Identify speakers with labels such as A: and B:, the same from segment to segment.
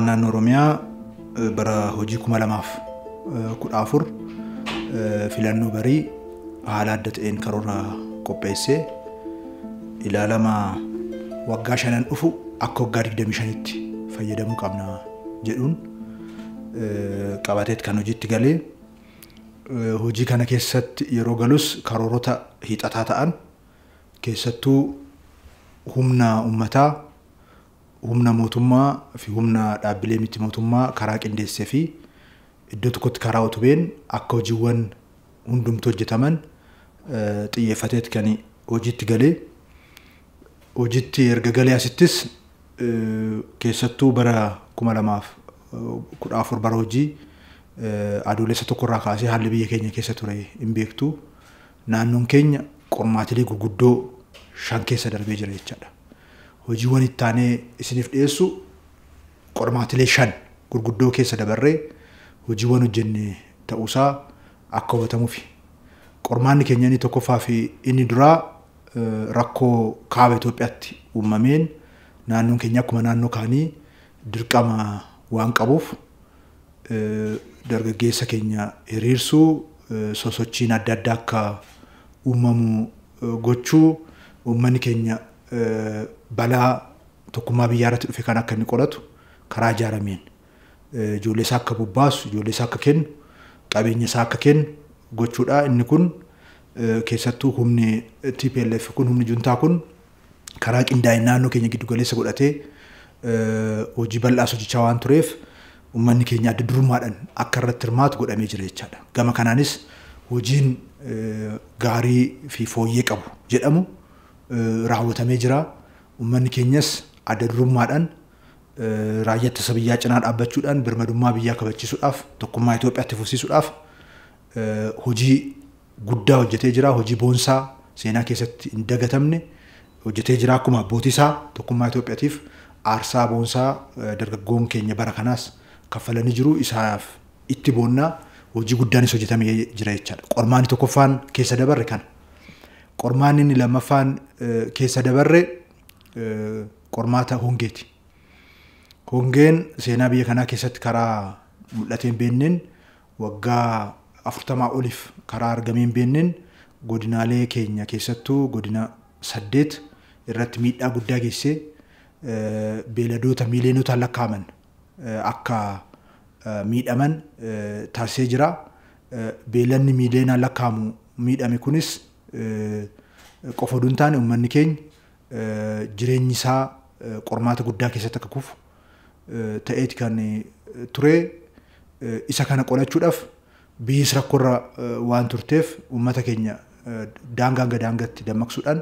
A: mootummaan naannoo Oromiyaa bara hojii 2014 filannoo barii haala adda ta'een karoora qopheessee ilaalama waggaa 5 dhufu akka waggaa 25tti fayyadamuu qabna jedhuun qabateet kan hojiitti galee hojii kana keessatti yeroo galus karoorota hiixataa ta'an keessattuu humna ummataa humna mootummaa fi humna dhaabbilee miti mootummaa karaa qindeessee fi iddoo tokkotti karaa utubeen akka hojiiwwan hundumtuu hojjetaman xiyyeeffateet kan hojiitti galee hojiitti erga galee asittis keessattuu bara 2014 bara hojii adoolessa tokkorraa kaasee haalli biyya keenya keessa ture hin beektu naannoon keenya qormaatilee gurguddoo 5 keessa darbee jira jechaadha. Hojiiwwan ittaanee isiniif dhiyeessu qormaatilee 5 gurguddoo keessa dabarree hojiiwwan hojjenne ta'uusaa akka hubatamuufi. Qormaanni keenya inni tokkoffaa fi inni duraa rakkoo kaaba Itoophiyaatti uumameen naannoon keenya akkuma naannoo kaanii dirqama waan qabuuf dargaggeessa keenya hiriirsuu sosochiin adda addaa akka uumamu gochuu uummanni keenya balaa tokkummaa biyyaa irratti dhufe kan akka inni qolatu karaa ijaarameen ijoollee isaa akka bobbaasu ijoollee isaa akka kennu qabeenya isaa akka kennu gochuudha. Inni kun keessattuu humni TPLF kun humni juntaa kun karaa qindaa'e naannoo keenya giddu galeessa godhatee hojii bal'aas hojjechaa waan tureef uummanni keenya adda durummaadhaan akka irratti hirmaatu godhamee jira jechaadha. Gama kanaanis hojiin gaarii fi fooyyee qabu jedhamu raawwatamee jira. Uummanni keenyas adda durummaadhaan raayyaa ittisa biyyaa cinaa dhaabbachuudhaan birmadummaa biyyaa kabachiisuudhaaf tokkummaa Itoophiyaatti fufsiisuudhaaf hojii guddaa hojjetee jira. Hojii boonsaa seenaa keessatti hin dagatamne hojjetee jira. Akkuma abbootii isaa tokkummaa Itoophiyaatiif aarsaa boonsaa dargaggoon keenya bara kanaas kaffalanii jiru. Isaaf itti boonnaa hojii guddaanis hojjetamee jira jechaadha. Qormaanni tokkoffaan keessa dabarre kana. Qormaanni inni lammaffaan keessa dabarre qormaata hongeeti. Hongeen seenaa biyya kanaa keessatti karaa mul'ateen beenneen waggaa 40 oliif karaa argameen beenneen godinaalee keenya keessattuu godina 8 irratti miidhaa guddaa geessee beeladoota miiliyonotaan lakkaa'aman akka miidhaman taasisee jira. Beelanni miiliyoonaan lakkaa'amu miidhame kunis qofa osoo hin taane uummanni keenya jireenyi isaa qormaata guddaa keessatti akka kufu ta'eeti kan ture. Isa kana qolachuudhaaf biyyis rakkoorra waan turteef uummata keenya daangaa hanga daangaatti dammaqsuudhaan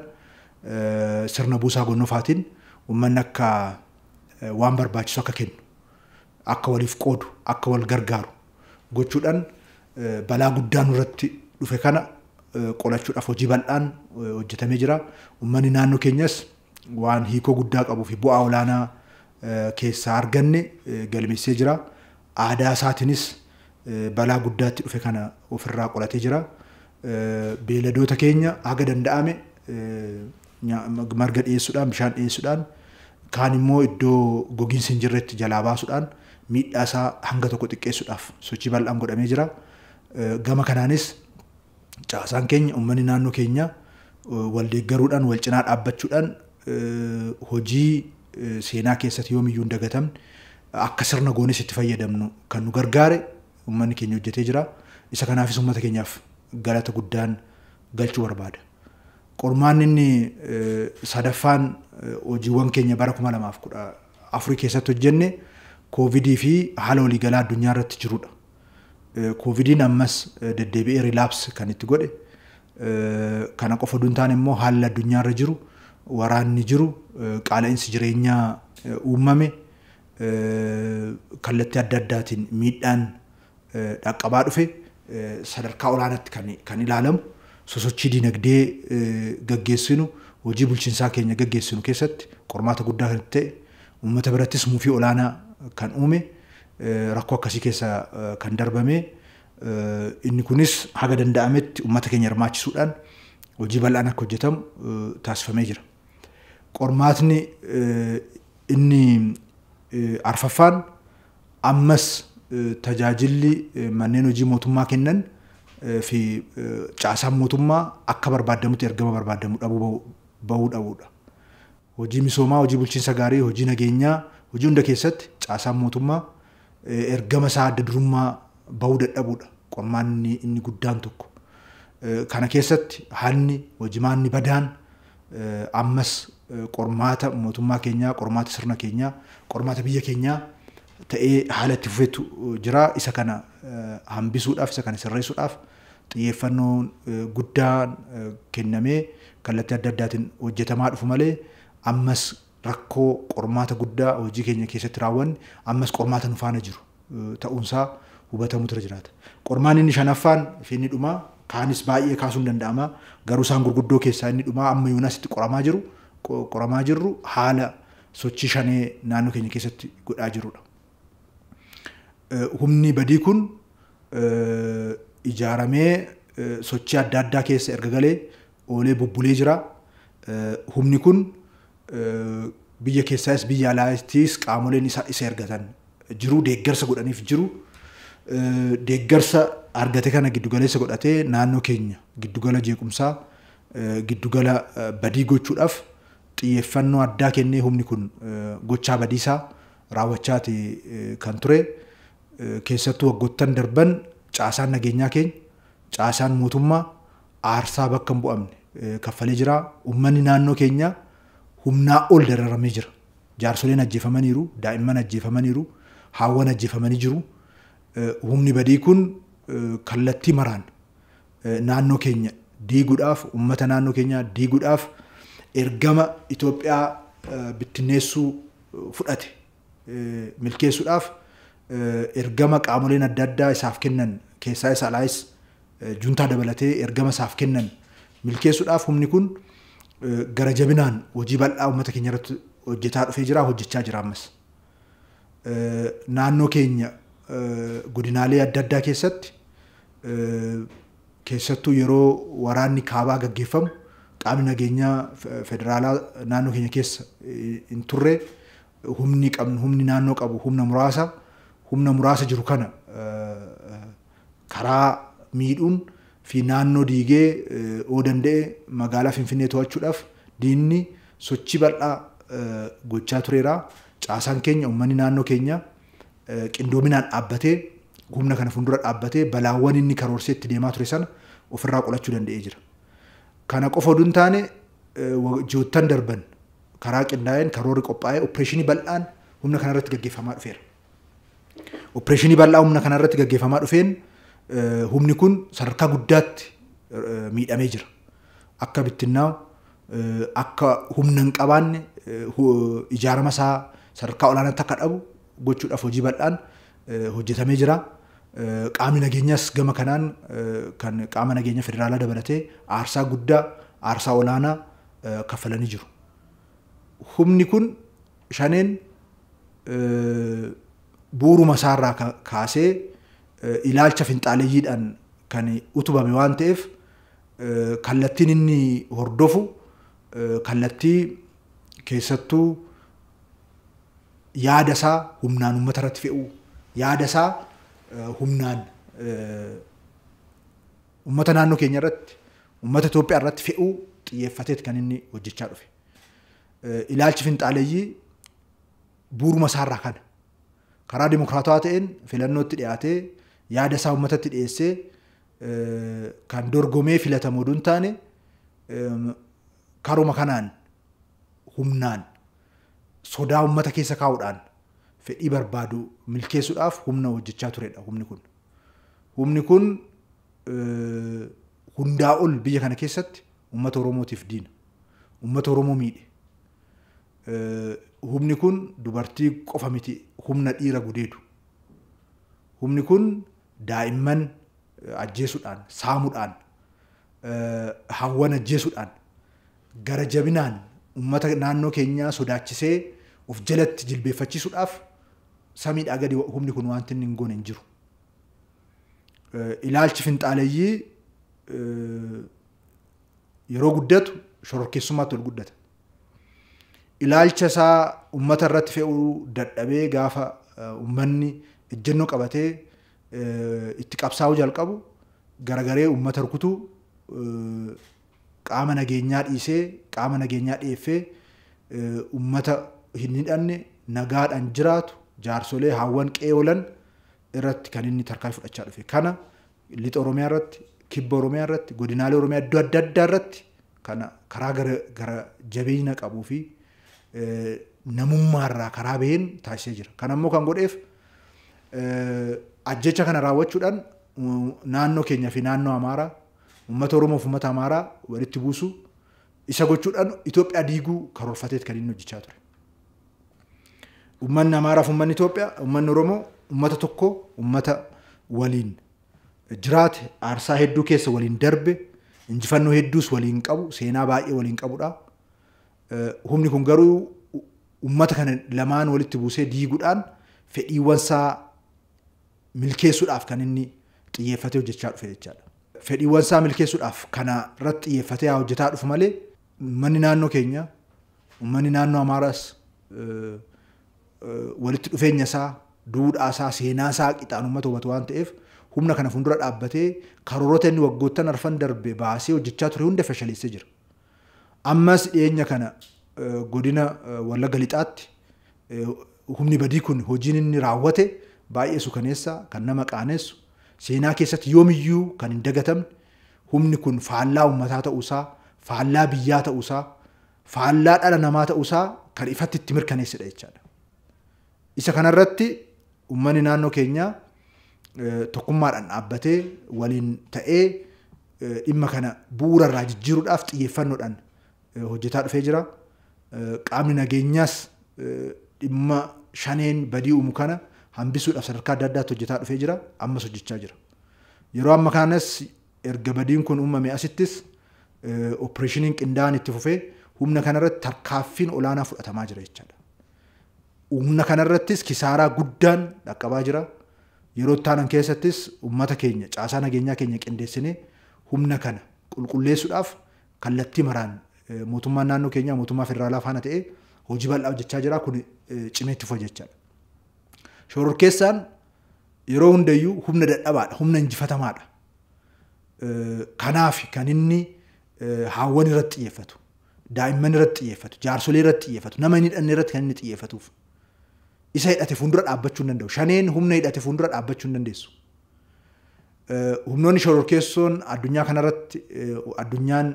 A: sirna buusaa gonnofaatiin uummanni akka waan barbaachisu akka kennu akka waliif qoodu akka wal gargaaru gochuudhaan balaa guddaan irratti dhufe kana qolachuudhaaf hojii bal'aan hojjetamee jira. Uummanni naannoo keenyas waan hiikoo guddaa qabuu fi bu'aa olaanaa keessaa arganne galmeessee jira. Aadaa isaatiinis balaa guddaatti dhufe kana ofirraa qolatee jira. Beeladoota keenya haga danda'ame marga dhiyeessuudhaan bishaan dhiyeessuudhaan kaan immoo iddoo gogiinsi hin jirretti jalaa baasuudhaan miidhaa isaa hanga tokko xiqqeessuudhaaf sochii bal'aan godhamee jira. Gama kanaanis caasaan keenya uummanni naannoo keenya wal deeggaruudhaan wal cinaa dhaabbachuudhaan hojii seenaa keessatti yoomiyyuu hin dagatamne akka sirna goonis itti fayyadamnu kan nu gargaare uummanni keenya hojjetee jira. Isa kanaafis uummata keenyaaf galata guddaan galchuu barbaada. Qormaanni inni sadaffaan hojiiwwan keenya bara 2014 keessatti hojjenne koovidii fi haala waliigalaa addunyaa irratti jirudha. Koovidiin ammas deddeebi'ee rilaapsi kan itti godhe kana qofa osoo hin taane immoo haalli addunyaa irra jiru waraanni jiru qaala'insi jireenyaa uumame kallattii adda addaatiin miidhaan dhaqqabaa dhufe sadarkaa olaanaatti kan ilaalamu sosochii dinagdee gaggeessinu hojii bulchiinsaa keenya gaggeessinu keessatti qormaata guddaa kan ta'e uummata birattis muufii olaanaa kan uume rakkoo akkasii keessa kan darbame inni kunis haga danda'ametti uummata keenya hirmaachisuudhaan hojii bal'aan akka hojjetamu taasifamee jira. Qormaatni inni arfaffaan ammas tajaajilli manneen hojii mootummaa kennan fi caasaan mootummaa akka barbaadamutti ergama barbaadamu bahuu dhabuudha. Hojii misoomaa, hojii bulchiinsa gaarii, hojii nageenyaa, hojii hunda keessatti caasaan mootummaa ergama isaa adda durummaa bahuu dadhabuudha. Qormaanni inni guddaan tokko. Kana keessatti haalli hojimaanni badaan ammas qormaata mootummaa keenyaa, qormaata sirna keenyaa, qormaata biyya keenyaa ta'ee haala itti fufeetu jira. Isa kana hambisuudhaaf, isa kana sirreessuudhaaf xiyyeeffannoon guddaan kennamee kallattii adda addaatiin hojjetamaa dhufu malee ammas rakkoo qormaata guddaa hojii keenya keessatti raawwanne ammas qormaata nu faana jiru ta'uunsaa hubatamutu jiraata. Qormaan inni shanaffaan fi inni dhumaa kaanis baay'ee kaasuun danda'ama. Garuu isaan gurguddoo keessaa inni dhumaa amma yoonasitti qoramaa jirru haala sochii shanee naannoo keenya keessatti godhaa jirudha. Humni badii kun ijaaramee sochii adda addaa keessa erga galee oolee bubbulee jira. Humni kun biyya keessaas biyya alaattis qaamoleen isa ergatan jiru, deeggarsa godhaniif jiru. Deeggarsa argate kana giddugaleessa godhatee naannoo keenya giddugala jeequmsaa, giddugala badii gochuudhaaf xiyyeeffannoo addaa kennee humni kun gochaa badiisaa raawwachaati kan ture. Keessattuu waggoottan darban caasaan nageenyaa keenya, caasaan mootummaa aarsaa bakka hin bu'amne kaffalee jira. Uummanni naannoo keenyaa humnaa ol dararamee jira. Jaarsoleen ajjeefamaniiru, daa'imman ajjeefamaniiru, haawwan ajjeefamanii jiru. Humni badii kun kallattii maraan naannoo keenya diiguudhaaf, uummata naannoo keenyaa diiguudhaaf ergama Itoophiyaa bittinneessuu fudhate milkeessuudhaaf ergama qaamoleen adda addaa isaaf kennan keessaa isa alaayis juntaa dabalatee ergama isaaf kennan milkeessuudhaaf humni kun gara jabinaan hojii bal'aa uummata keenya irratti hojjetaa dhufee jira, hojjechaa jira ammas. Naannoo keenya godinaalee adda addaa keessatti keessattuu yeroo waraanni kaabaa gaggeeffamu qaamni nageenyaa federaalaa naannoo keenya keessa hin turre humni naannoo qabu humna muraasa jiru kana karaa miidhuun fi naannoo diigee oo danda'e magaalaa Finfinnee to'achuudhaaf diinni sochii bal'aa gochaa tureera. Caasaan keenya, uummanni naannoo keenya qindoominaan dhaabbatee humna kana fuuldura dhaabbatee balaawwan inni karoorsee itti deemaa ture sana ofirraa qolachuu danda'ee jira. Kana qofa oduu hin taane ji'oottan darban karaa qindaa'een karoorri qophaa'ee opereeshinii bal'aan humna kanarratti gaggeeffamaa dhufeera. Opereeshinii bal'aa humna kanarratti gaggeeffamaa dhufeen humni kun sadarkaa guddaatti miidhamee jira. Akka bittinnaa'u, akka humna hin qabaanne, ijaarama isaa sadarkaa olaanaatti akka dhabu gochuudhaaf hojii bal'aan hojjetamee jira. Qaamni nageenyaas gama kanaan kan qaama nageenya federaalaa dabalatee aarsaa guddaa, aarsaa olaanaa kaffalanii jiru. Humni kun shaneen bu'uuruma isaarraa kaasee ilaalcha finxaaleeyyiidhaan kan utubame waan ta'eef kallattiin inni hordofu kallattii keessattuu yaada isaa humnaan uummata irratti fe'uu, yaada isaa humnaan uummata naannoo keenya irratti, uummata Itoophiyaa irratti fe'uu xiyyeeffateet kan inni hojjechaa dhufe. Ilaalchi finxaaleeyyii bu'uuruma isaarraa kana karaa dimokiraatawaa ta'een filannootti dhiyaatee yaada isaa uummatatti dhiyeessee kan dorgomee filatamu oduu hin taane karuma kanaan humnaan sodaa uummata keessa kaa'uudhaan fedhii barbaadu milkeessuudhaaf humna hojjechaa turedha humni kun hundaa ol biyya kana keessatti uummata Oromootiif diina, uummata Oromoo miidhe. Humni kun dubartii qofa miti, humna dhiira gudeedu. Humni kun daa'imman ajjeesuudhaan, saamuudhaan, hawwan ajjeesuudhaan gara jabinaan uummata naannoo keenyaa sodaachisee of jalatti jilbeeffachiisuudhaaf samiidhaa gadi humni kun wanti inni hin goone hin jiru. Ilaalchi finxaaleeyyii yeroo guddatu shororkeessummaatti ol guddata. Ilaalcha isaa uummata irratti fe'uu dadhabee gaafa uummanni ejjennoo qabatee itti qabsaa'uu jalqabu garagaree uummata rukutuu qaama nageenyaa dhiisee qaama nageenyaa dhiyeeffee uummata hin hidhanne nagaadhaan jiraatu jaarsolee hawwan qeeyolan irratti kan inni tarkaanfii fudhachaa dhufe. Kana lixa Oromiyaa irratti, kibba Oromiyaa irratti, godinaalee Oromiyaa iddoo adda addaa irratti kana karaa gara jabeenya qabuu fi namummaarraa karaa baheen taasisee jira. Kana immoo kan godheef ajjecha kana raawwachuudhaan naannoo keenyaa fi naannoo Amaaraa uummata Oromoo fi uummata Amaaraa walitti buusu isa gochuudhaan Itoophiyaa diiguu karoorfateet kan inni hojjechaa ture. Uummanni Amaaraa fi uummanni Itoophiyaa, uummanni Oromoo uummata tokko, uummata waliin jiraate, aarsaa hedduu keessa waliin darbe, injifannoo hedduus waliin qabu, seenaa baay'ee waliin qabudha. Humni kun garuu uummata kana lamaan walitti buusee diiguudhaan fedhiiwwan isaa milkeessuudhaaf kan inni xiyyeeffatee hojjechaa dhufe jechaadha. Fedhiiwwan isaa milkeessuudhaaf kana irratti xiyyeeffatee hojjetaa dhufu malee uummanni naannoo keenya, uummanni naannoo Amaaraas walitti dhufeenya isaa, duudhaa isaa, seenaa isaa qixaan uummata hubatu waan ta'eef humna kana fuuldura dhaabbatee karoorota inni waggoottan arfan darbe baasee hojjechaa ture hunda fashaleessee jira. Ammas dhiyeenya kana godina Wallagga Lixaatti humni badii kun hojiin inni raawwate baay'ee suukaneessa, kan nama qaanessu, seenaa keessatti yoomiyyuu kan hin dagatamne, humni kun faallaa uummataa ta'uusaa, faallaa biyyaa ta'uusaa, faallaa dhala namaa ta'uusaa kan ifatti itti mirkaneessedha jechaadha. Isa kanarratti uummanni naannoo keenyaa tokkummaadhaan dhaabbatee waliin ta'ee dhimma kana bu'uura irraa jijjiiruudhaaf xiyyeeffannoodhaan hojjetaa dhufee jira. Qaamni nageenyaas dhimma shaneen badii uumu kana hambisuudhaaf sadarkaa adda addaatti hojjetaa dhufee jira. Ammas hojjechaa jira. Yeroo amma kanas erga badiin kun uumame asittis opereeshiniin qindaa'aan itti fufee humna kanarratti tarkaaffiin olaanaa fudhatamaa jira jechaadha. Humna kanarrattis kisaaraa guddaan dhaqqabaa jira. Yeroo taanan keessattis uummata keenya caasaa nageenyaa keenya qindeessinee humna kana qulqulleessuudhaaf kallattii maraan mootummaan naannoo keenyaa mootummaa federaalaa faana ta'ee hojii bal'aa hojjechaa jira. Kun cimeetti fufa jechaadha. Shororkeessaan yeroo hundayyuu humna dadhabaadha, humna injifatamaadha. Kanaaf kan inni haawwan irratti xiyyeeffatu, daa'imman irratti xiyyeeffatu, jaarsolee irratti xiyyeeffatu, nama hin hidhanne irratti kan inni xiyyeeffatuuf. Isa hidhate fuuldura dhaabbachuu hin danda'u. Shaneen humna hidhate fuuldura dhaabbachuu hin dandeessu. Humnoonni shororkeessoon addunyaa kanarratti addunyaan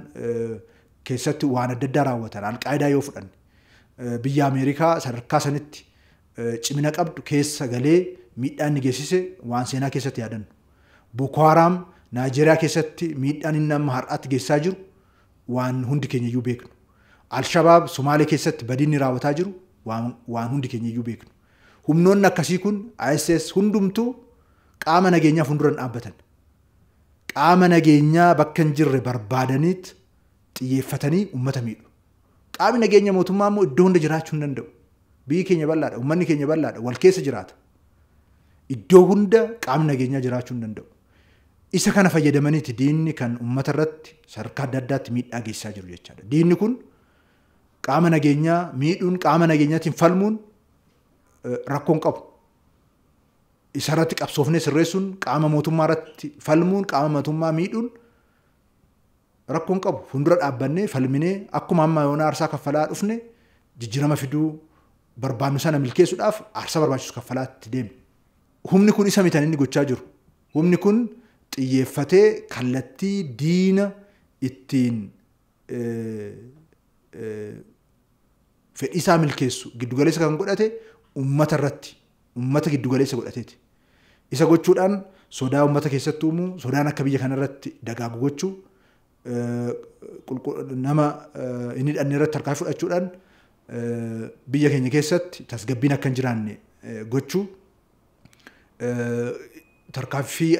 A: keessatti waan adda addaa raawwatan Alqaayidaa yoo fudhanne biyya Ameerikaa sadarkaa sanitti cimina qabdu keessa galee miidhaan inni geessise waan seenaa keessatti yaadannu. Boko Haram Naayijeeriyaa keessatti miidhaan inni amma har'aatti geessaa jiru waan hundi keenya iyyuu beeknu. Al-Shabaab Somaalee keessatti badii inni raawwataa jiru waan hundi keenya iyyuu beeknu. Humnoonni akkasii kun ISS hundumtuu qaama nageenyaa fuuldura dhaabbatan. Qaama nageenyaa bakka hin jirre barbaadaniit xiyyeeffatanii uummata miidhu. Qaamni nageenya mootummaa immoo iddoo hunda jiraachuu hin danda'u. Biyyi keenya bal'aadha, uummanni keenya bal'aadha, wal keessa jiraata. Iddoo hunda qaamni nageenyaa jiraachuu hin danda'u. Isa kana fayyadamaniiti diinni kan uummata irratti sadarkaa adda addaatti miidhaa geessaa jiru jechaadha. Diinni kun qaama nageenyaa miidhuun, qaama nageenyaatiin falmuun rakkoon qabu. Isa irratti qabsoofnee sirreessuun, qaama mootummaa irratti falmuun, qaama mootummaa miidhuun rakkoon qabu. Fuuldura dhaabbannee falminee akkuma amma yoona aarsaa kaffalaa dhufne jijjiirama fiduu barbaannu sana milkeessuudhaaf aarsaa barbaachisu kaffalaatti deemne. Humni kun isa mitan inni gochaa jiru. Humni kun xiyyeeffatee kallattii diina ittiin fedhiisaa milkeessu giddugaleessa kan godhate uummata irratti, uummata giddugaleessa godhateeti. Isa gochuudhaan sodaa uummata keessatti uumuu, sodaan akka biyya kanarratti dagaagu gochuu, nama inni hidhanne irratti tarkaanfii fudhachuudhaan biyya keenya keessatti tasgabbiin akka hin jiraanne gochuu, tarkaanfii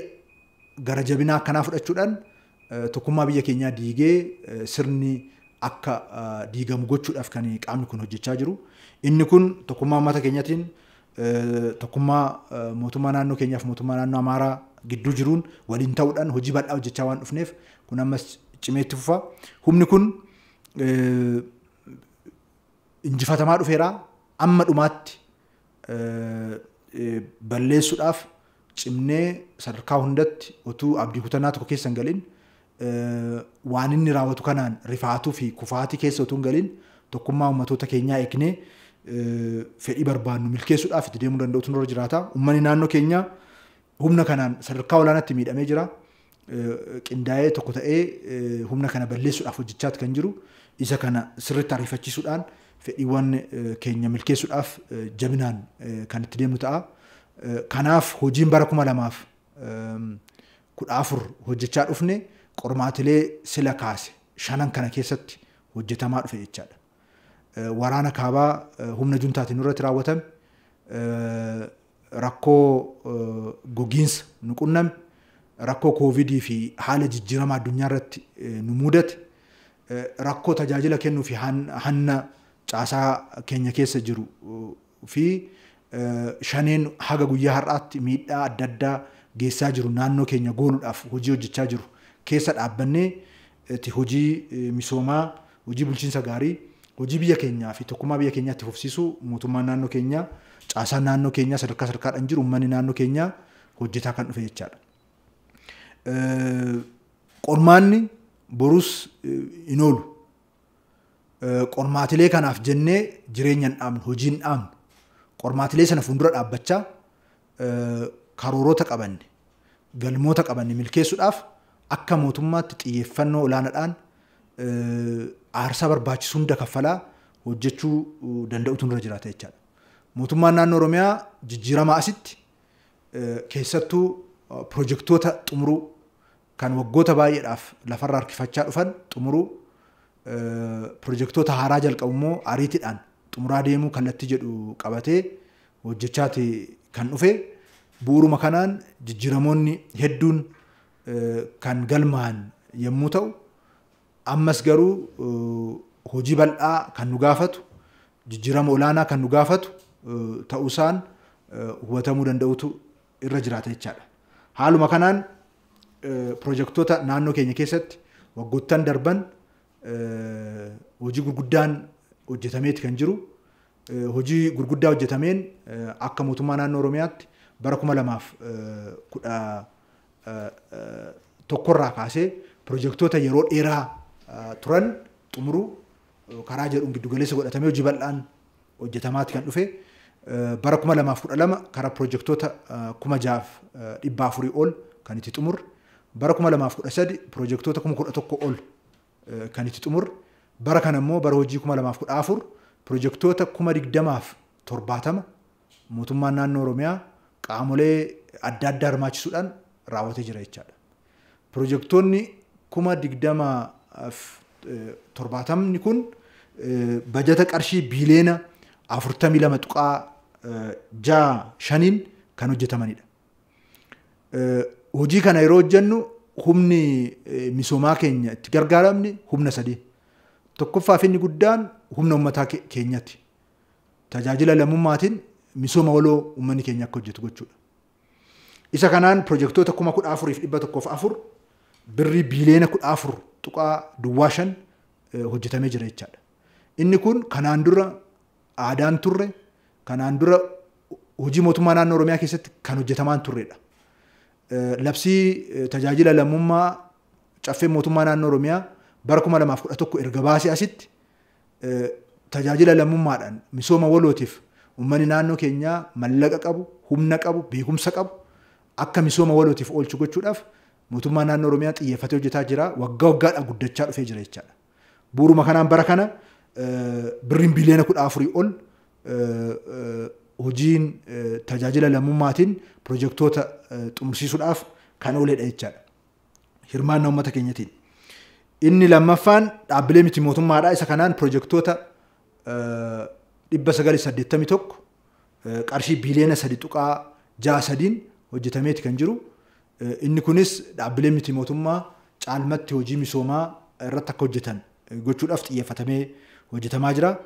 A: gara jabinaa akkanaa fudhachuudhaan tokkummaa biyya keenyaa diigee sirni akka diigamu gochuudhaaf kan qaamni kun hojjechaa jiru. Inni kun tokkummaa uummata keenyaatiin tokkummaa mootummaa naannoo keenyaaf mootummaa naannoo Amaaraa gidduu jiruun waliin ta'uudhaan hojii bal'aa hojjechaa waan dhufneef kun ammas cimeetti fufa. Humni kun injifatamaa dhufeera. Amma dhumaatti balleessuudhaaf cimnee sadarkaa hundatti otuu abdii kutannaa tokko keessa hin galin waan inni raawwatu kanaan rifaatuu fi kufaatii keessa otuu hin galin tokkummaa ummatoota keenyaa eegnee fedhii barbaannu milkeessuudhaaf itti deemuu danda'utu nurra jiraata. Uummanni naannoo keenyaa humna kanaan sadarkaa olaanaatti miidhamee jira. Qindaa'ee tokko ta'ee humna kana balleessuudhaaf hojjechaati kan jiru. Isa kana sirriitti ariifachiisuudhaan fedhiiwwan keenya milkeessuudhaaf jabinaan kan itti deemnu ta'a. Kanaaf hojiin bara 2014 hojjechaa dhufne qormaatilee sila kaase shanan kana keessatti hojjetamaa dhufe jechaadha. Waraana kaabaa humna juntaatiin irratti raawwatame, rakkoo gogiinsa nu qunname, rakkoo koovidii fi haala jijjiiramaa addunyaa irratti nu mudate, rakkoo tajaajila kennuu fi hanna caasaa keenya keessa jiru fi shaneen haga guyyaa har'aatti miidhaa adda addaa geessaa jiru naannoo keenya gooluudhaaf hojii hojjechaa jiru keessa dhaabbannee hojii misoomaa, hojii bulchiinsa gaarii, hojii biyya keenyaa fi tokkummaa biyya keenyaatti fufsiisuu mootummaan naannoo keenyaa, caasaan naannoo keenyaa sadarkaa sadarkaadhaan jiru uummanni naannoo keenyaa hojjetaa kan dhufe jechaadha. Qormaanni borus hin oolu. Qormaatilee kanaaf jennee jireenya hin dhaabnu, hojii hin dhaabnu. Qormaatilee sana fuuldura dhaabbachaa karoorota qabanne, galmoota qabanne milkeessuudhaaf akka mootummaatti xiyyeeffannoo olaanaadhaan aarsaa barbaachisu hunda kaffalaa hojjechuu danda'utu nurra jiraata jechaadha. Mootummaan naannoo Oromiyaa jijjiiramaa asitti keessattuu pirojektoota xumuruu kan waggoota baay'eedhaaf lafarraa harkifachaa dhufan xumuruu, pirojektoota haaraa jalqabu immoo ariitiidhaan xumuraa deemuu kallattii jedhu qabatee hojjechaati kan dhufe. Bu'uuruma kanaan jijjiiramoonni hedduun kan galmaan yommuu ta'u, ammas garuu hojii bal'aa kan nu gaafatu, jijjiirama olaanaa kan nu gaafatu ta'uusaan hubatamuu danda'utu irra jiraata jechaadha. Haaluma kanaan pirojektoota naannoo keenya keessatti waggoottan darban hojii gurguddaan hojjetameeti kan jiru. Hojii gurguddaa hojjetameen akka mootummaa naannoo Oromiyaatti bara 2011 irraa kaasee pirojektoota yeroo dheeraa turan xumuruu karaa jedhuun giddugaleessa godhatamee hojii bal'aan hojjetamaati kan dhufe. Bara 2012 karaa pirojektoota 6,400 ol kan itti xumurre. Bara 2013 pirojektoota 11,000 ol kan itti xumurre. Bara kana immoo bara hojii 2014 pirojektoota 20,070 mootummaan naannoo Oromiyaa qaamolee adda addaa hirmaachisuudhaan raawwatee jira jechaadha. Pirojektoonni 20,070 kun bajata qarshii biiliyoona 42.65 kan hojjetamanidha. Hojii kana yeroo hojjennu humni misoomaa keenya itti gargaaramne humna sadii. Tokkoffaa fi inni guddaan humna uummataa keenyatti. Tajaajila lammummaatiin misooma waloo uummanni keenya akka hojjetu gochuudha. Isa kanaan pirojektoota 14,104 birrii biiliyoona 14.5 hojjetamee jira jechaadha. Inni kun kanaan dura aadaan turre, kanaan dura hojii mootummaa naannoo Oromiyaa keessatti kan hojjetamaan turredha. Labsii tajaajila lammummaa caffee mootummaa naannoo Oromiyaa bara 2011 erga baasee asitti tajaajila lammummaadhaan misooma walootiif uummanni naannoo keenyaa mallaqa qabu, humna qabu, beekumsa qabu akka misooma walootiif oolchu gochuudhaaf mootummaa naannoo Oromiyaa xiyyeeffatee hojjetaa jira. Waggaa waggaadhaan guddachaa dhufee jira jechaadha. Bu'uuruma kanaan bara kana birriin biiliyoona 14 ol hojiin tajaajila lammummaatiin pirojektoota xumursiisuudhaaf kan ooledha jechaadha. Hirmaannaa uummata keenyatiin. Inni lammaffaan dhaabbilee miti mootummaadha. Isa kanaan pirojektoota 981 qarshii biiliyoona 3.63 hojjetameeti kan jiru. Inni kunis dhaabbilee miti mootummaa caalmatti hojii misoomaa irratti akka hojjetan gochuudhaaf xiyyeeffatamee hojjetamaa jira.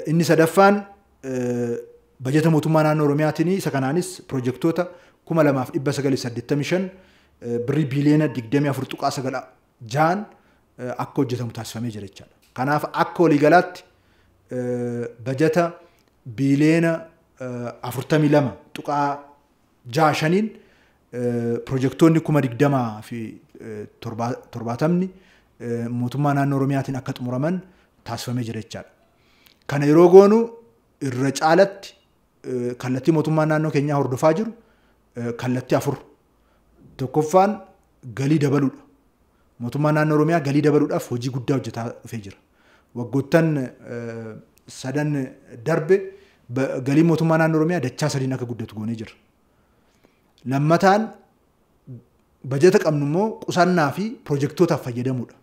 A: Inni sadaffaan bajeta mootummaa naannoo Oromiyaatiin isa kanaanis pirojektoota 2,985 birrii biiliyoona 24.96 akka hojjetamu taasifamee jira jechaadha. Kanaaf akka waliigalaatti bajeta biiliyoona 42 tuqaa 65 pirojektoonni 2020 fi 70 mootummaa naannoo Oromiyaatiin akka xumuraman taasifamee jira jechaadha. Kana yeroo goonu irra caalatti kallattii mootummaa naannoo keenyaa hordofaa jiru kallattii 4. Tokkoffaan galii dabaluudha. Mootummaa naannoo Oromiyaa galii dabaluudhaaf hojii guddaa hojjetaa dhufee jira. Waggoottan 3 darbe galii mootummaa naannoo Oromiyaa dachaa 3 akka guddatu goonee jira. Lammataan bajeta qabnu immoo qusannaa fi pirojektoota fayyadamuudha.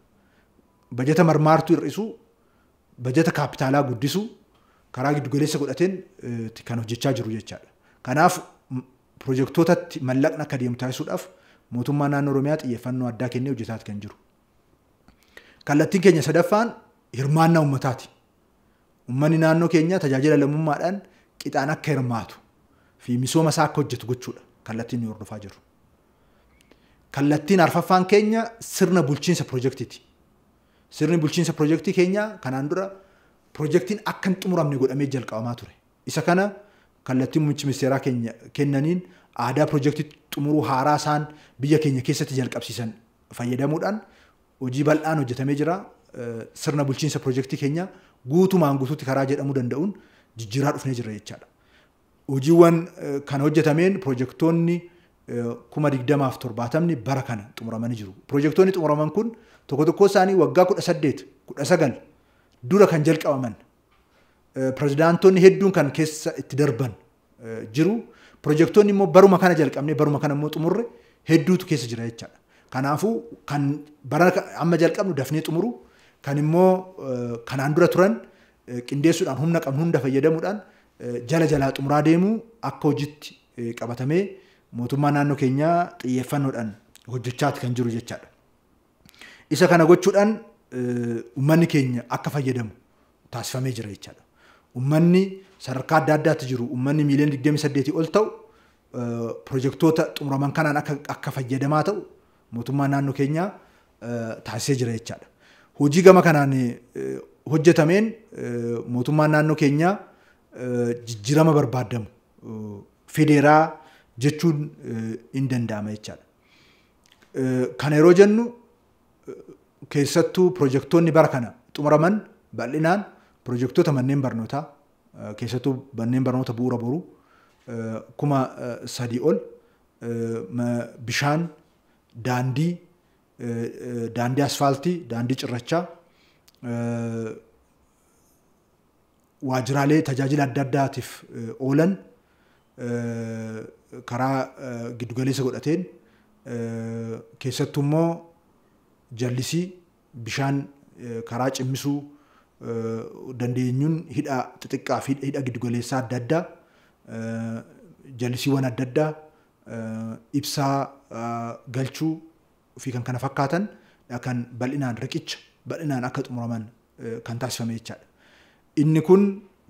A: Bajeta marmaartuu hir'isuu, bajeta kaapitaalaa guddisuu karaa giddu galeessa godhateen kan hojjechaa jiru jechaadha. Kanaaf pirojektootatti mallaqni akka deemu taasisuudhaaf mootummaa naannoo Oromiyaa xiyyeeffannoo addaa kennee hojjetaa kan jiru. Kallattiin keenya sadaffaan hirmaannaa uummataati. Uummanni naannoo keenya tajaajila lammummaadhaan qixaan akka hirmaatu fi misooma isaa akka hojjetu gochuudha kallattiin nu hordofaa jiru. Kallattiin arfaffaan keenya sirna bulchiinsa pirojektiiti. Sirni bulchiinsa pirojektii keenya kanaan dura pirojektiin akka hin xumuramne godhamee jalqabamaa ture. Isa kana kallattiin muummichi ministeeraa keenya kennaniin aadaa pirojektii xumuruu haaraa isaan biyya keenya keessatti jalqabsiisan fayyadamuudhaan hojii bal'aan hojjetamee jira. Sirna bulchiinsa pirojektii keenya guutumaan guutuutti karaa jedhamuu danda'uun jijjiiraa dhufnee jirra jechaadha. Hojiiwwan kana hojjetameen pirojektoonni 2070 bara kana xumuramanii jiru. Pirojektoonni xumuraman kun tokko tokko isaanii waggaa 18, 19 dura kan jalqabaman. Pirezidaantoonni hedduun kan keessa itti darban jiru. Pirojektoonni immoo baruma kana jalqabnee baruma kana immoo xumurre hedduutu keessa jira jechaadha. Kanaafuu kan bara amma jalqabnu dafnee xumuru kan immoo kanaan dura turan qindeessuudhaan humna qabnu hunda fayyadamuudhaan jala jalaa xumuraa deemuu akka hojiitti qabatamee mootummaa naannoo keenyaa xiyyeeffannoodhaan hojjechaati kan jiru jechaadha. Isa kana gochuudhaan uummanni keenya akka fayyadamu taasifamee jira jechaadha. Uummanni sadarkaa adda addaatti jiru uummanni miiliyoona 28 ol ta'u pirojektoota xumuraman kanaan akka fayyadamaa ta'u mootummaa naannoo keenyaa taasisee jira jechaadha. Hojii gama kanaan hojjetameen mootummaan naannoo keenyaa jijjiirama barbaadamu federaa jechuun hin danda'ama jechaadha. Kana yeroo jennu keessattuu pirojektoonni bara kana xumuraman bal'inaan pirojektoota manneen barnootaa keessattuu manneen barnoota bu'uura boruu 3,000 ol bishaan daandii asfaaltii daandii cirrachaa waajjiraalee tajaajila adda addaatiif oolan karaa giddugaleessa godhateen keessattuu immoo jallisii bishaan karaa cimmisuu dandeenyuun hidha xixiqqaa fi hidha giddugaleessaa adda addaa jallisiiwwan adda addaa ibsaa galchuu fi kan kana fakkaatan kan bal'inaan riqicha bal'inaan akka xumuraman kan taasifame jechaadha. Inni kun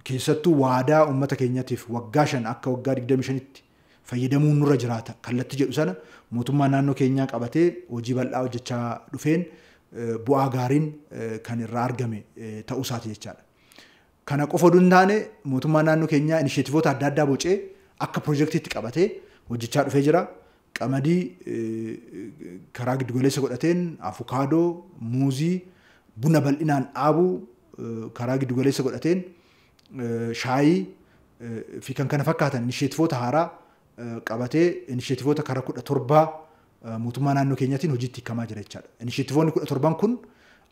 A: keessattuu waadaa uummata keenyaatiif waggaa 5 akka waggaa 25tti fayyadamuun nurra jiraata kallattii jedhu sana mootummaa naannoo keenyaa qabatee hojii bal'aa hojjechaa dhufeen bu'aa gaariin kan irraa argame ta'uu isaati jechaadha. Kana qofa osoo hin taane mootummaa naannoo keenyaa inisheetivoota adda addaa bocee akka pirojektiitti qabatee hojjechaa dhufee jira. Qamadii karaa giddugaleessa godhateen afukaadoo, muuzii, buna bal'inaan dhaabuu karaa giddugaleessa godhateen shaayii fi kan kana fakkaatan inisheetivoota haaraa qabatee inisheetivoota karaa 17 mootummaa naannoo keenyaatiin hojiitti hiikamaa jira jechaadha. Inisheetivoonni 17 kun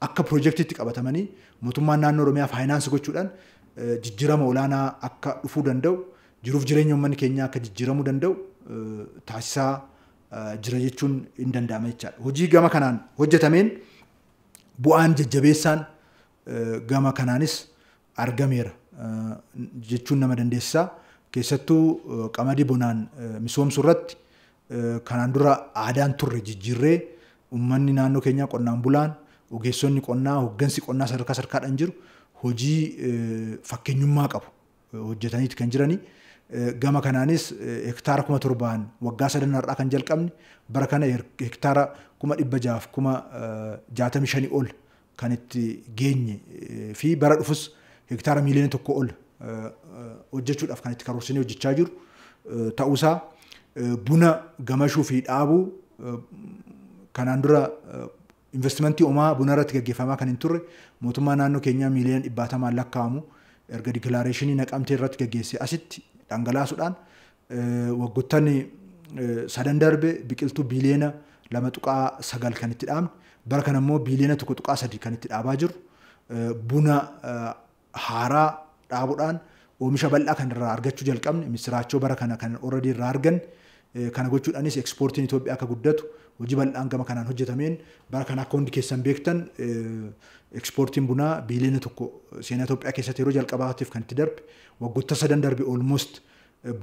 A: akka pirojektiitti qabatamanii mootummaan naannoo Oromiyaa faayinaansi gochuudhaan jijjiirama olaanaa akka dhufuu danda'u, jiruuf jireenya uummanni keenyaa akka jijjiiramuu danda'u taasisaa jira jechuun hin danda'ama jechaadha. Hojii gama kanaan hojjetameen bu'aan jajjabeessaan gama kanaanis argameera jechuun nama dandeessisaa. Keessattuu qamadii bonaan misoomsuu irratti kanaan dura aadaan turre jijjiirree uummanni naannoo keenyaa qonnaan bulaan ogeessonni qonnaa hoggansi qonnaa sadarkaa sadarkaadhaan jiru hojii fakkeenyummaa qabu hojjetaniiti kan jiranii. Gama kanaanis hektaara 7,000 waggaa 3 irraa kan jalqabne bara kana hektaara 600 65 ol kan itti geenye fi bara dhufus hektaara miiliyoona 1 ol hojjechuudhaaf kan itti karoorsinee hojjechaa jiru ta'uusaa buna gamashuu fi dhaabuu kanaan dura investimentii homaa buna irratti gaggeeffamaa kan hin turre mootummaa naannoo keenyaa miiliyoona 100 lakkaa'amu erga diklaareeshinii naqamtee irratti gaggeesse asitti dhangalaasuudhaan waggoottan sadan darbe biqiltuu biiliyoona 2.9 kan itti dhaabne bara kana immoo biiliyoona 1.3 kan itti dhaabaa jiru buna haaraa dhaabuudhaan oomisha bal'aa kan irraa argachuu jalqabne misiraachoo bara kana kan already irraa argan kana gochuudhaanis ekspoortiin Itoophiyaa akka guddatu hojii bal'aan gama kanaan hojjetameen bara kana akka hundi keessan beektan ekspoortiin bunaa biiliyoona 1 seenaa Itoophiyaa keessatti yeroo jalqabaatiif kan itti darbe waggoota sadan darbe almost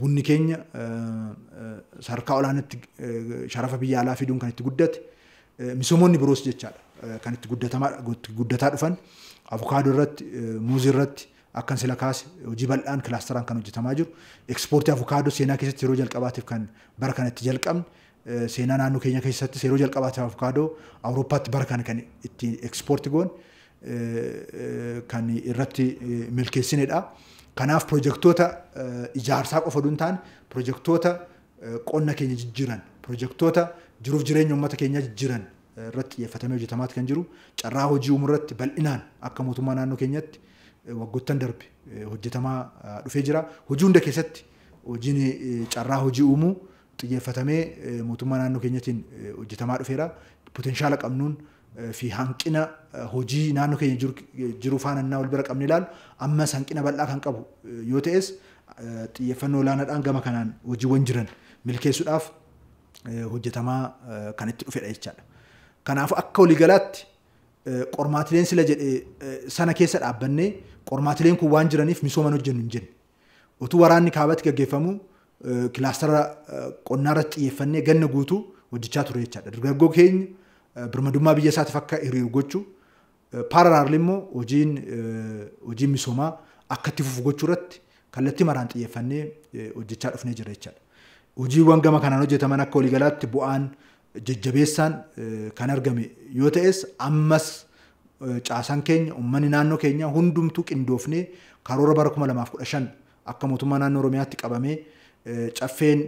A: bunni keenya sadarkaa olaanaatti sharafa biyya alaa fiduun kan itti guddate misoomoonni biroos jechaadha kan itti guddataa dhufan avokaadoo irratti muuzii irratti akkan sila kaase hojii bal'aan kilaasteraan kan hojjetamaa jiru ekspoortii avokaadoo seenaa keessatti yeroo jalqabaatiif kan bara kanatti jalqabne seenaa naannoo keenya keessatti yeroo jalqabaatiif avokaadoo Awurooppaatti bara kana kan itti ekspoortii goon kan irratti milkeessinedha. Kanaaf projektoota ijaarsaa qofa duun ta'an projektoota qonna keenya jijjiiran projektoota jiruuf jireenya uummata keenya jijjiiran irratti xiyyeeffatamee hojjetamaa kan jiru carraa hojii uumuu irratti bal'inaan akka mootummaa naannoo keenyatti waggoottan darbe hojjetamaa dhufee jira. Hojii hunda keessatti hojiin carraa hojii uumuu xiyyeeffatamee mootummaa naannoo keenyatiin hojjetamaa dhufeera. Potenshaala qabnuun fi hanqina hojii naannoo keenya jiru faana wal bira qabne ilaalu ammas hanqina bal'aa kan qabu yoo ta'es xiyyeeffannoo olaanaadhaan gama kanaan hojiiwwan jiran milkeessuudhaaf hojjetamaa kan itti dhufedha jechaadha. Kanaaf akka waliigalaatti qormaatileen sila jedhee sana keessa dhaabbannee qormaatileen kun waan jiraniif misooma hojjennu hin jenne. Utuu waraanni kaabatti gaggeeffamu kilaastara qonnaa irratti xiyyeeffannee ganna guutuu hojjechaa ture jechaadha. Dargaggoo keenya birmadummaa biyya isaatiif akka hiriiru gochuu parallel immoo hojiin misoomaa akka itti fufu gochuu irratti kallattii maraan xiyyeeffannee hojjechaa dhufnee jira jechaadha. Hojiiwwan gama kanaan hojjetaman akka waliigalaatti bu'aan jajjabeessaan kan argame yoo ta'es ammas caasaan keenya uummanni naannoo keenya hundumtuu qindoofnee karoora bara 2015 akka mootummaa naannoo Oromiyaatti qabamee caffeen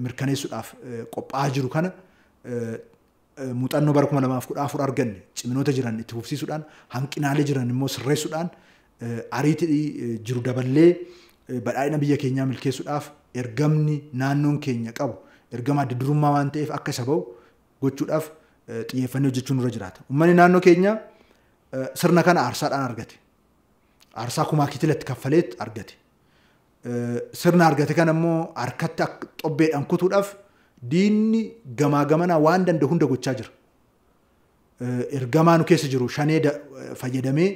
A: mirkaneessuudhaaf qophaa'aa jiru kana muuxannoo bara 2014 arganne ciminoota jiran itti fufsiisuudhaan hanqinaalee jiran immoo sirreessuudhaan ariitii jiru daballee badhaadhina biyya keenyaa milkeessuudhaaf ergamni naannoon keenya qabu ergama adda durummaa waan ta'eef akka isa ba'u gochuudhaaf xiyyeeffannee hojjechuun irra jiraata. Uummanni naannoo keenya sirna kana aarsaadhaan argate. Aarsaa kumaa kitiletti kaffaleet argate. Sirna argate kana immoo harkatti xobbeedhaan kutuudhaaf diinni gamaa gamanaa waan danda'u hunda gochaa jira. Ergamaa nu keessa jiru shanee fayyadamee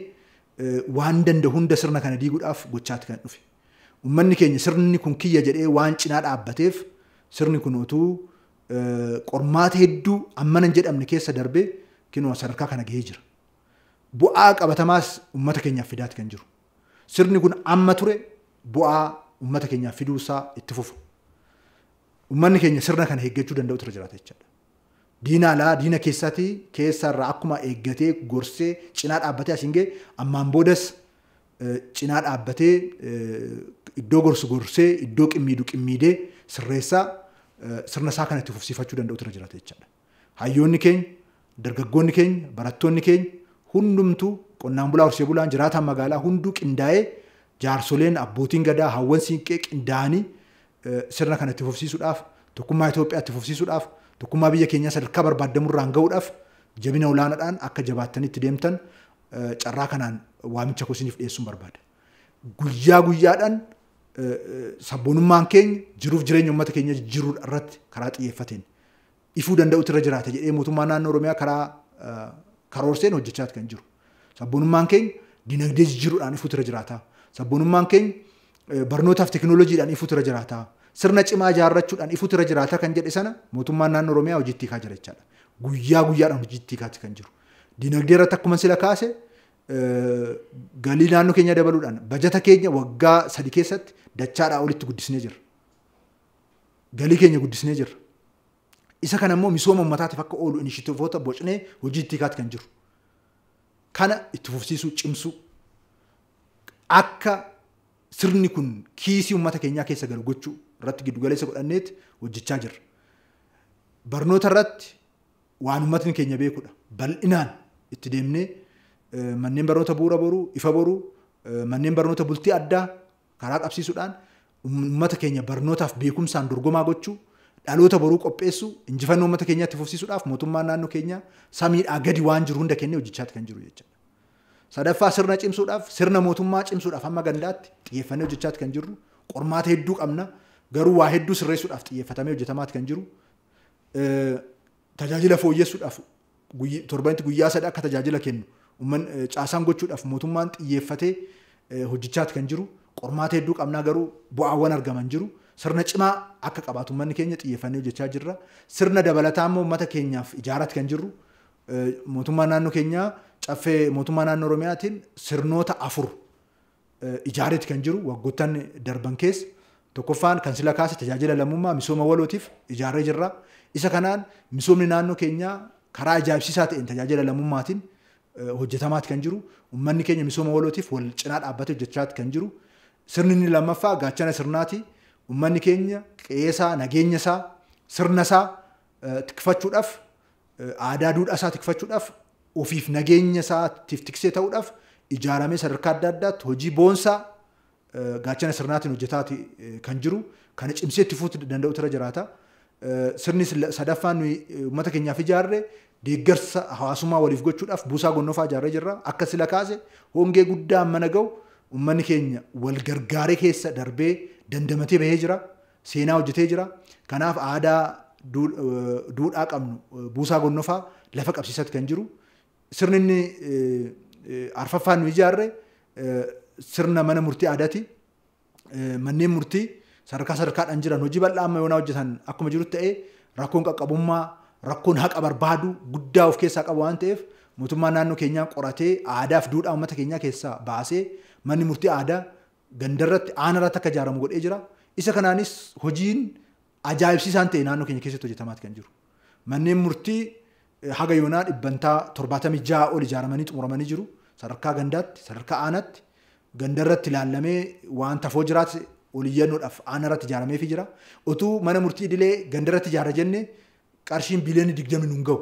A: waan danda'u hunda sirna kana diiguudhaaf gochaatti kan dhufe. Uummanni keenya sirni kun kiyya jedhee waan cinaa dhaabbateef sirni kun utuu qormaata hedduu ammana hin jedhamne keessa darbee kinoo sadarkaa kana gahee jira. Bu'aa qabatamaas uummata keenyaaf fidaati kan jiru. Sirni kun amma ture bu'aa uummata keenyaaf fiduusaa itti fufu. Uummanni keenya sirna kana eeggachuu danda'u tura jiraata jechaadha. Diina alaa diina keessarraa akkuma eeggatee gorsee cinaa dhaabbatee asiin ga'e ammaan boodas cinaa dhaabbatee iddoo gorsu gorsee iddoo qimmiidu qimmiidee sirreessaa sirna isaa kana itti fufsiifachuu danda'u tura jiraata jechaadha. Hayyoonni keenya, dargaggoonni keenya, barattoonni keenya hundumtuu qonnaan bulaa horsee bulaan jiraataan magaalaa hunduu qindaa'ee jaarsoleen abbootiin gadaa hawwan siinqee qindaa'anii sirna kana itti fufsiisuudhaaf tokkummaa Itoophiyaa itti fufsiisuudhaaf tokkummaa biyya keenyaa sadarkaa barbaadamurraan ga'uudhaaf jabina olaanaadhaan akka jabaattanitti deemtan carraa kanaan waamicha kosiniif dhiyeessuun barbaada. Guyyaa guyyaadhaan sabboonummaan keenya jiruuf jireenya uummata keenya jijjiiruu irratti karaa xiyyeeffateen ifuu danda'utu irra jiraata jedhee mootummaa naannoo Oromiyaa karaa karoorseen hojjechaa kan jiru. Sabboonummaan keenya dinagdee jijjiiruudhaan ifuutu irra jiraata. Sabboonummaan keenya barnootaaf teekinooloojiidhaan ifuutu irra jiraata. Sirna cimaa ijaarrachuudhaan ifuutu irra jiraata kan jedhe sana mootummaan naannoo Oromiyaa hojiitti kaa jira jechaadha. Guyyaa guyyaadhaan hojiitti kaati kan jiru. Dinagdee irratti akkuma sila kaase galii naannoo keenya dabaluudhaan bajata keenya waggaa 3 keessatti dachaadhaa olitti guddisnee jira. Galii keenya guddisnee jira. Isa kana immoo misooma uummataatiif akka oolu inishitiivoota bocnee hojiitti kaati kan jiru. Kana itti fufsiisuu cimsuu akka sirni kun kiisii uummata keenyaa keessa galu gochuu irratti giddu galeessa godhanneet hojjechaa jirra. Barnoota irratti waan uummatni keenya beekudha. Bal'inaan itti deemnee manneen barnoota bu'uura boruu, ifa boruu, manneen barnoota bultii addaa karaa qabsiisuudhaan uummata keenya barnootaaf beekumsaan dorgomaa gochuu, dhaloota boruu qopheessuu, injifannoo uummata keenyaatti fufsiisuudhaaf mootummaan naannoo keenyaa samiidhaa gadi waan jiru hunda kennee hojjechaati kan jiru jechuudha. Sadaffaa sirna cimsuudhaaf, sirna mootummaa cimsuudhaaf hamma gandaatti xiyyeeffannee hojjechaati kan jirru. Qormaata hedduu qabna. Garuu waa hedduu sirreessuudhaaf xiyyeeffatamee hojjetamaati kan jiru. Tajaajila fooyyessuudhaaf torbanitti guyyaa sadii akka tajaajila kennu uummanni caasaan gochuudhaaf mootummaan xiyyeeffatee hojjechaati kan jiru. Qormaata hedduu qabnaa garuu bu'aawwan argaman jiru. Sirna cimaa akka qabaatu uummanni keenya xiyyeeffannee hojjechaa jirra. Sirna dabalataa immoo uummata keenyaaf ijaaraati kan jirru. Mootummaa naannoo keenyaa caffee mootummaa naannoo Oromiyaatiin sirnoota 4 ijaareeti kan jiru waggoottan darban keessa. Tokkoffaan kan sila kaase tajaajila lammummaa misooma walootiif ijaaree jirra. Isa kanaan misoomni naannoo keenyaa karaa ajaa'ibsiisaa ta'een tajaajila lammummaatiin hojjetamaati kan jiru. Uummanni keenya misooma walootiif wal cinaa dhaabbatee hojjechaati kan jiru. Sirni inni lammaffaa gaachana sirnaati. Uummanni keenya qe'eesaa, nageenya isaa, sirna isaa tikfachuudhaaf, aadaa duudhaa isaa tikfachuudhaaf, ofiif nageenya isaatiif tiksee ta'uudhaaf ijaaramee sadarkaa adda addaatti hojii boonsaa gaachana sirnaatiin hojjetaati kan jiru. Kana cimsee itti fufuu danda'utu irra jiraata. Sirni sadaffaan uummata keenyaaf ijaarre deeggarsa hawaasummaa waliif gochuudhaaf buusaa gonnofaa ijaarree jirra. Akka sila kaase hongee guddaa mana ga'u uummanni keenya wal gargaaree keessa darbee dandamatee bahee jira. Seenaa hojjetee jira. Kanaaf aadaa duudhaa qabnu buusaa gonnofaa lafa qabsiisatti kan jiru. Sirni inni arfaffaan nu ijaarre sirna mana murtii aadaati. Manneen murtii sadarkaadhaan jiran hojii bal'aa amma yoonaa hojjetan akkuma jirutti ta'ee rakkoon qaqqabummaa, rakkoon haqa barbaadu guddaa of keessaa qabu waan ta'eef mootummaa naannoo keenyaa qoratee aadaa fi duudhaa uummata keenyaa keessaa baasee manni murtii aadaa gandarratti aanarratti akka ijaaramu godhee jira. Isa kanaanis hojiin ajaa'ibsiisaan ta'e naannoo keenya keessatti hojjetamaati kan jiru. Manneen murtii haga yoonaa 76 ol ijaaramanii xumuramanii jiru. Sadarkaa gandaatti, sadarkaa aanaatti gandarratti ilaallamee waan tafoo jiraate oliyyannoodhaaf aanarratti ijaaramee fi jira. Otuu mana murtii idilee gandarratti ijaara jenne qarshiin biliyoona 20 nuun ga'u.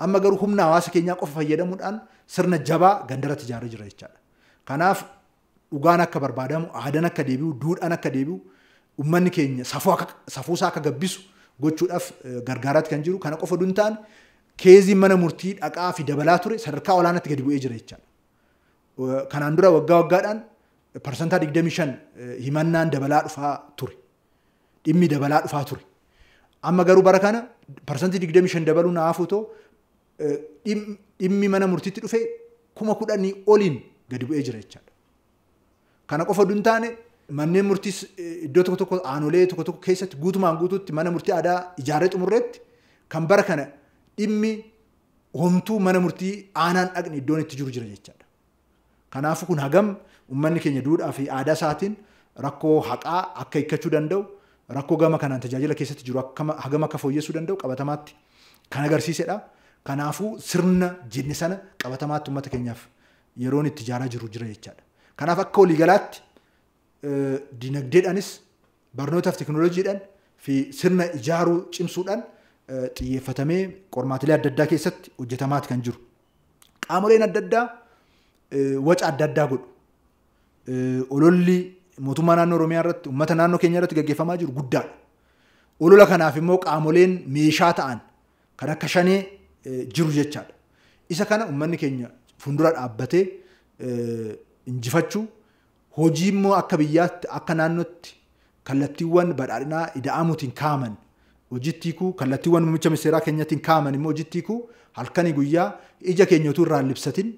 A: Amma garuu humna hawaasa keenyaa qofa fayyadamuudhaan sirna jabaa gandarratti ijaaree jira jechaadha. Kanaaf dhugaan akka barbaadamu, aadaan akka deebi'u, duudhaan akka deebi'u, uummanni keenya safuusaa akka gabbisu gochuudhaaf gargaaraatti kan jiru. Kana qofa duun ta'an keeziin mana murtii dhaqaa fi dabalaa ture sadarkaa olaanaatti gadi bu'ee jira jechaadha. Kanaan dura waggaadhaan parsantaa 25 himannaan dabalaa dhufaa ture. Dhimmi dabalaa dhufaa ture. Amma garuu bara kana parsantii 25 dabaluu naafuu ta'u dhimmi mana murtiitti dhufe 10,000 oliin gadi bu'ee jira jechaadha. Kana qofa duun taane manneen murtiis iddoo tokko aanolee tokko keessatti guutumaan guutuutti mana murtii aadaa ijaaree xumurreetti kan bara kana dhimmi homtuu mana murtii aanaan dhaqni iddoon itti jiru jira jechaadha. Kanaafuu kun hagam uummanni keenya duudhaa fi aadaa isaatiin rakkoo haqaa akka hiikkachuu danda'u, rakkoo gama kanaan tajaajila keessatti jiru hagam akka fooyyessuu danda'u qabatamaatti kan agarsiisedha. Kanaafuu sirna jenne sana qabatamaatti uummata keenyaaf yeroon itti ijaaraa jiru jira jechaadha. Kanaaf akka waliigalaatti dinagdeedhaanis barnootaaf teekinooloojiidhaan fi sirna ijaaruu cimsuudhaan xiyyeeffatamee qormaatilee adda addaa keessatti hojjetamaati kan jiru. Qaamoleen adda addaa waca adda addaa godhu. Ololli mootummaa naannoo Oromiyaa irratti uummata naannoo keenya irratti gaggeeffamaa jiru guddaadha. Olola kanaaf immoo qaamoleen meeshaa ta'an kan akka shanee jiru jechaadha. Isa kana uummanni keenya fuuldura dhaabbatee injifachuu hojii immoo akka biyyaatti akka naannootti kallattiiwwan badhaadhinaa ida'amuutiin kaa'aman hojittiikuu kallattiiwwan muummicha ministeeraa keenyaatiin kaa'aman immoo hojittiikuu halkanii guyyaa ija keenya utuu irraa libsatin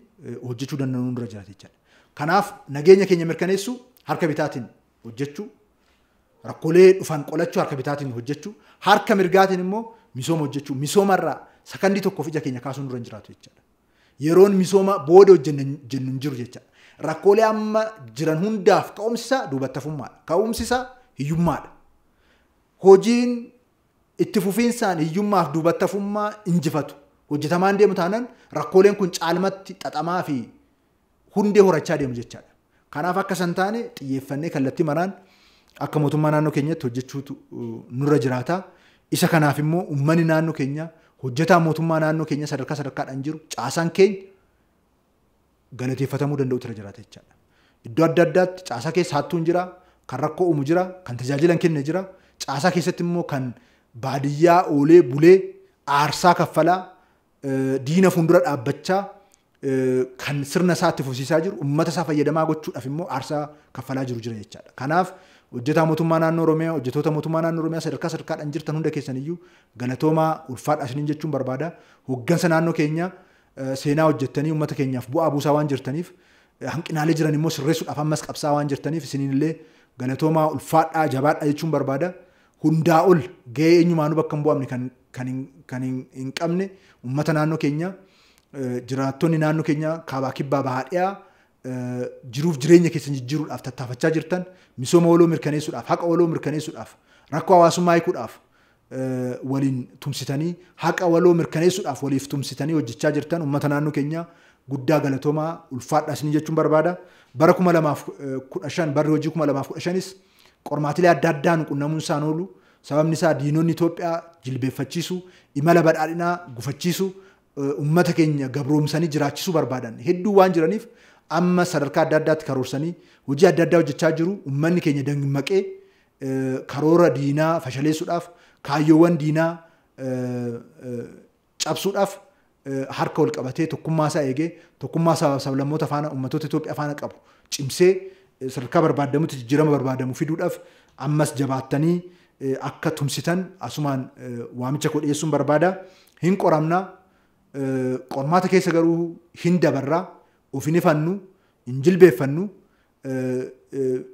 A: hojjechuu danda'uun dura jiraata jechaadha. Kanaaf nageenya keenya mirkaneessuu harka bitaatiin hojjechuu, rakkoolee dhufan qolachuu harka bitaatiin hojjechuu, harka mirgaatiin immoo misooma hojjechuu, misoomarraa sakandii tokkoof ija keenya kaasuun dura jiraatu jechaadha. Yeroon misooma booda hojjennu hin jiru jechaadha. Rakkoolee amma jiran hundaaf ka'umsi isaa duubattafummaadha. Ka'umsi isaa hiyyummaadha. Hojiin itti fufiinsaan hiyyummaaf duubattafummaa injifatu. Hojjetamaan deemu taanaan rakkooleen kun caalmatti xaxamaa fi hundee horachaa deemu jechaadha. Kanaaf akka san taane xiyyeeffannee kallattii maraan akka mootummaa naannoo keenyatti hojjechuutu nurra jiraata. Isa kanaaf immoo uummanni naannoo keenya hojjetaa mootummaa naannoo keenya sadarkaadhaan jiru caasaan keenya galateeffatamuu danda'u irra jiraata jechaadha. Iddoo adda addaatti caasaa keessa hattuun jira, kan rakkoo uumu jira, kan tajaajilan kenne jira. Caasaa keessatti immoo kan baadiyyaa oolee bulee aarsaa kaffalaa diina fuuldura dhaabbachaa kan sirna isaatti fufsiisaa jiru uummata isaa fayyadamaa gochuudhaaf immoo aarsaa kaffalaa jiru jira jechaadha. Kanaaf hojjetaa mootummaa naannoo Oromiyaa, hojjettoota mootummaa naannoo Oromiyaa sadarkaadhaan jirtan hunda keessaniyyuu galatoomaa ulfaadhaa isiniin jechuun barbaada. Hoggansa naannoo keenya seenaa hojjettanii uummata keenyaaf bu'aa buusaa waan jirtaniif hanqinaalee jiran immoo sirreessuudhaaf ammas qabsaa waan jirtaniif isiniinillee galatoomaa ulfaadhaa jabaadhaa jechuun barbaada. Hundaa ol gahee eenyumaanuu bakka hin bu'amne kan hin qabne uummata naannoo keenya jiraattonni naannoo keenya kaabaa kibbaa bahaa dhiyaa jiruuf jireenya keessan jijjiiruudhaaf tattaafachaa jirtan misooma waloo mirkaneessuudhaaf haqa waloo mirkaneessuudhaaf rakkoo hawaasummaa hiikuudhaaf waliin tumsitanii haqa waloo mirkaneessuudhaaf waliif tumsitanii hojjechaa jirtan uummata naannoo keenya guddaa galatoomaa ulfaadhaa isin jechuun barbaada. Bara 2015 barri hojii 2015s qormaatilee adda addaan qunnamuun isaan oolu. Sababni isaa diinonni Itoophiyaa jilbeeffachiisu, imala badhaadhinaa gufachiisu, uummata keenya gabroomsanii jiraachisuu barbaadan hedduu waan jiraniif amma sadarkaa adda addaatti karoorsanii hojii adda addaa hojjechaa jiru. Uummanni keenya dammaqee karoora diinaa fashaleessuudhaaf kaayyoowwan diinaa cabsuudhaaf harka wal qabatee tokkummaa isaa eegee tokkummaa sablammoota faana uummattoota Itoophiyaa faana qabu cimsee sadarkaa barbaadamutti jijjiirama barbaadamu fiduudhaaf ammas jabaattanii akka tumsitan asumaan waamicha koo dhiyeessuun barbaada. Hin qoramnaa qormaata keessa garuu hin dabarraa of hin ifannu hin jilbeeffannu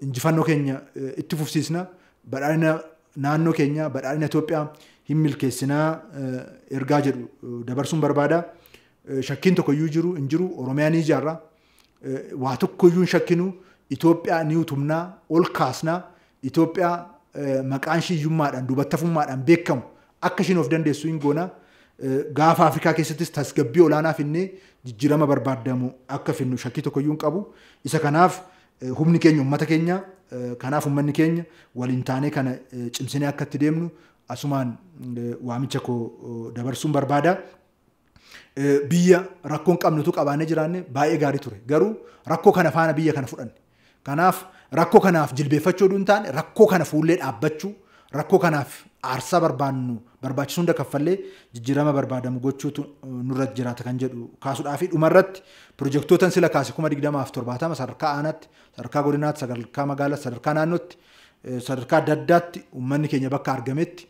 A: injifannoo keenya itti fufsiisna badhaadhina naannoo keenya badhaadhina Itoophiyaa hin milkeessinaa ergaa jedhu dabarsuun barbaada. Shakkiin tokkoyyuu jiru hin jiru Oromiyaa ni ijaarra waa tokkoyyuu hin shakkinu Itoophiyaa ni utumnaa ol kaasnaa Itoophiyaa maqaan ishii hiyyummaadhaan duubattafummaadhaan beekamu akka ishiin of dandeessu hin goona. Gaafa Afrikaa keessattis tasgabbii olaanaa finnee jijjiirama barbaadamu akka finnu shakkii tokkoyyuu hin qabu. Isa kanaaf humni keenya uummata keenya kanaaf uummanni keenya waliin taanee kana cimsinee akka itti deemnu asumaan waamicha koo dabarsuun barbaada. Biyya rakkoon qabnutu qabaanee jiraanne baay'ee gaarii ture. Garuu rakkoo kana faana biyya kana fudhanne. Kanaaf rakkoo kanaaf jilbeeffachuu hin taane rakkoo kana fuullee dhaabbachuu rakkoo kanaaf aarsaa barbaannu barbaachisuu hunda kaffallee jijjiirama barbaadamu gochuutu nurra jiraata kan jedhu kaasuudhaa fi dhumarratti pirojektoota sila kaase 2070 sadarkaa aanaatti sadarkaa godinaatti sadarkaa magaalaatti sadarkaa naannootti sadarkaa adda addaatti uummanni keenya bakka argametti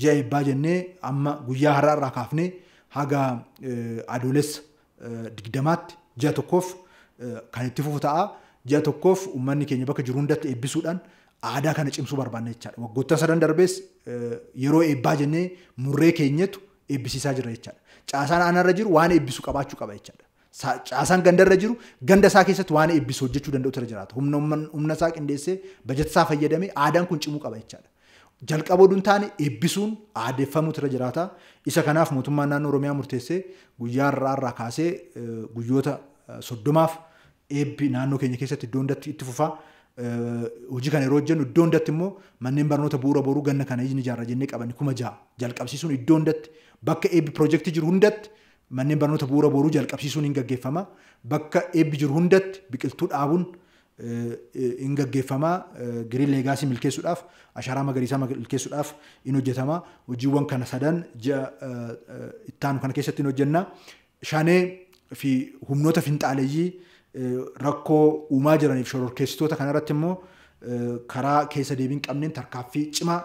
A: ji'a eebbaa jennee amma guyyaa har'aa irraa kaafnee haga adoolessa 20tti ji'a tokkoof kan itti fufu ta'a. Ji'a tokkoof uummanni keenya bakka jiru hundatti eebbisuudhaan aadaa kana cimsuu barbaanna jechaadha. Waggoota sadan darbees yeroo eebbaa jennee murree keenyatu eebbisiisaa jira jechaadha. Caasaan aanarra jiru waan eebbisu qabaachuu qaba jechaadha. Caasaan gandarra jiru ganda isaa keessatti waan eebbisu hojjechuu danda'u irra jiraata. Humna isaa qindeessee bajeta isaa fayyadamee aadaan kun cimuu qaba jechaadha. Jalqaboo duun taane eebbisuun aadeeffamuutu irra jiraata. Isa kanaaf mootummaan naannoo Oromiyaa murteessee guyyaa irraa kaasee guyyoota 30 eebbi naannoo keenya keessatti iddoo hundatti itti fufaa. Hojii kana yeroo hojjennu iddoo hundatti immoo manneen barnoota bu'uura boruu ganna kana ijaarra jennee qabanne 6,000 jalqabsiisuun iddoo hundatti bakka eebbi piroojeektii jiru hundatti manneen barnoota bu'uura boruu jalqabsiisuun hin gaggeeffama. Bakka eebbi jiru hundatti biqiltuu dhaabuun hin gaggeeffama. Giriin leegaasii milkeessuudhaaf ashaaraa magariisaa milkeessuudhaaf hin hojjetama. Hojiiwwan kana sadan ji'a ittaanu kana keessatti hin hojjenna. Shanee fi humnoota finxaaleeyyii rakkoo uumaa jiraniif shororkeessitoota kanarratti immoo karaa keessa deebiin qabneen tarkaaffii cimaa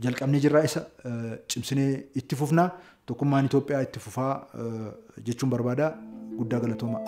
A: jalqabnee jirra. Isa cimsinee itti fufna. Tokkummaan Itoophiyaa itti fufaa jechuun barbaada. Guddaa galatooma.